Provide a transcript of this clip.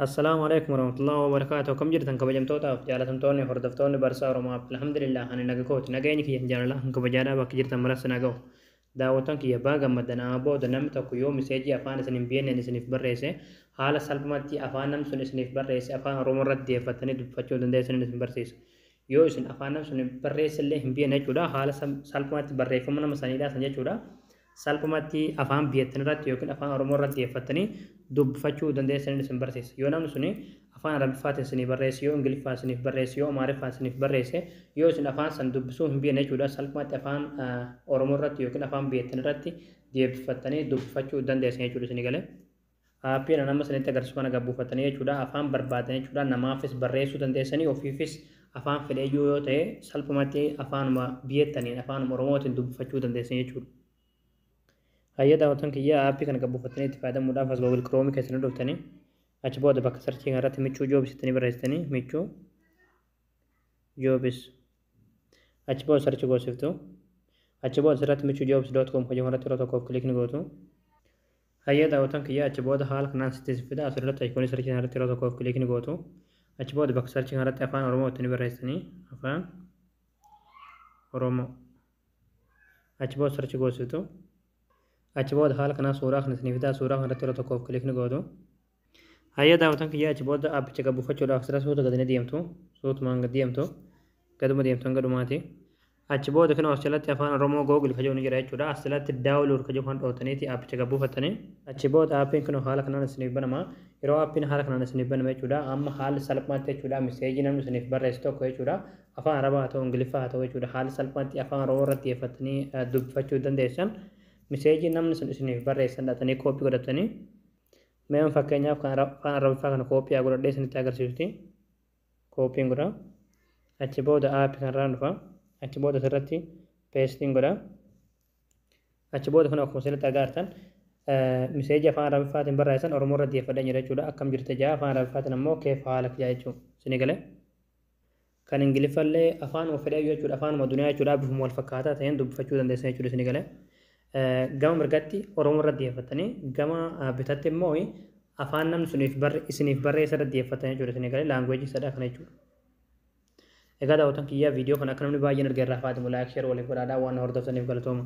السلام عليكم ورحمة الله وبركاته. كم جرتن كبجمتوتا جالتمتوني هردفتوني برسا ورما الحمد لله أنا نجاكوت نجاني كي جالا كبجالا بك جرتن مرس نجاو دعوتن كي باغا مدنا أبو دنم تكو يوم سيجي أفان سنين بين سنين بريسة حال سلبمتي أفانم سنين بريسة أفان روم رد فتني دفتشو دندي سنين بريسة يو سن أفانم سنين بريسة اللي هم بين جودا حال سلبمتي بريفمنا مسانيدا سنجا جودا salphumatti afaan biyyattinirratti yookiin afaan oromoorratti xiyyeeffatanii dubbifachuu dandeessan isin barsiisa. Yoo namni suni afaan arabiffaatiin isinii barreesse, yoo ingiliffaa isiniif barreesse, yoo amaariffaa isiniif barreesse, yoo isin afaan san dubbisuu hin beekne jechuudha. Salphumatti afaan oromoorratti yookiin afaan biyyattinirratti deebifatanii dubbifachuu dandeessan jechuudha isinii galee. Aappii nama sanitti agarsiisu kana gabbuufatanii jechuudha. Afaan barbaadan jechuudha. Namaafis barreessuu dandeessanii ofiifis afaan fedheeyyuu yoo ta'e salphumatti afaanuma biyyataniin afaanuma oromootiin dubbifachuu dandeessan jechuudha. Hayya daawwatan kiyya aappii kana gabbuufatanii itti fayyadamuudhaaf as Google Chrome keessatti dhuftanii achi booda bakka sarchii irratti michuu joobisitanii barreessitanii michuu joobis achi booda sarchii goosiftu achi booda asirratti michuu joobis.com hojii irratti yeroo tokkoof kilikni gootu. Hayya daawwatan kiyya achi booda haala kanaan sitti fida asirratti ayikoonii sarchii irratti yeroo tokkoof kilikni gootu. Achi booda bakka sarchii irratti afaan oromoo itti barreessitanii afaan oromoo achi booda sarchii goosiftu. Achi booda haala kanaa suuraa kana isiniif fidaa suuraa kanarratti yeroo tokkoof kilikni gootu. Hayya daawwatan kiyya achi booda aappicha gabbuufachuudhaaf asirra suuta gadanii deemtu suutumaan gad deemtu gaduma deemtan gadumaati. Achi booda kan asirratti afaan oromoo googil kajoon jira jechuudha. Asirratti daawuluur kajoo kan dhootaniiti aappicha gabbuufattanii. Achi booda aappiin kun haala kanaan isiniif banama. Yeroo aappiin haala kanaan isiniif banama jechuudha. Amma haalli salphaatti jechuudha miseejii namni isiniif barreessu tokko jechuudha. Afaan arabaa haa ta'u ingiliffaa haa ta'u jechuudha. Haalli salphaatti afaan oromoo irratti xiyyeeffatanii dubbifachuu dandeessan. Miseejii namni sun isiniif barreessan dhaatanii kooppii godhatanii mee fakkeenyaaf kan afaan arabiffaa kana kooppii haa godhadhee isinitti agarsiisuti. Kooppiin godha. Achi booda aappii kanarraan dhufa. Achi booda asirratti peestiin godha. Achi booda kan akkuma isinitti agartan miseejii afaan arabiffaatiin barreessan oromoo irratti xiyyeeffadhee jira jechuudha. Akkam jirte jaa afaan arabiffaatiin ammoo keef haala jaa jechuudha. Isinii galee. Kan ingiliffallee afaanuma fedhee jechuudha. Afaanuma duniyaa jechuudha. Bifuma wal fakkaataa ta'een dubbifachuu dandeessan jechuudha isinii galee. Gama mirgatti oromoo irratti xiyyeeffatanii gama bitatti immoo afaan namni suniif isiniif barreessa irratti xiyyeeffatanii jechuudha isinii galee laanguweejii sadii kana jechuudha. Egaa daawwatan kiyyaa viidiyoo kana akka namni baay'een argaa irraa fayyadamu laayik sheer waliif godhaadhaa waan hordoftaniif galatooma.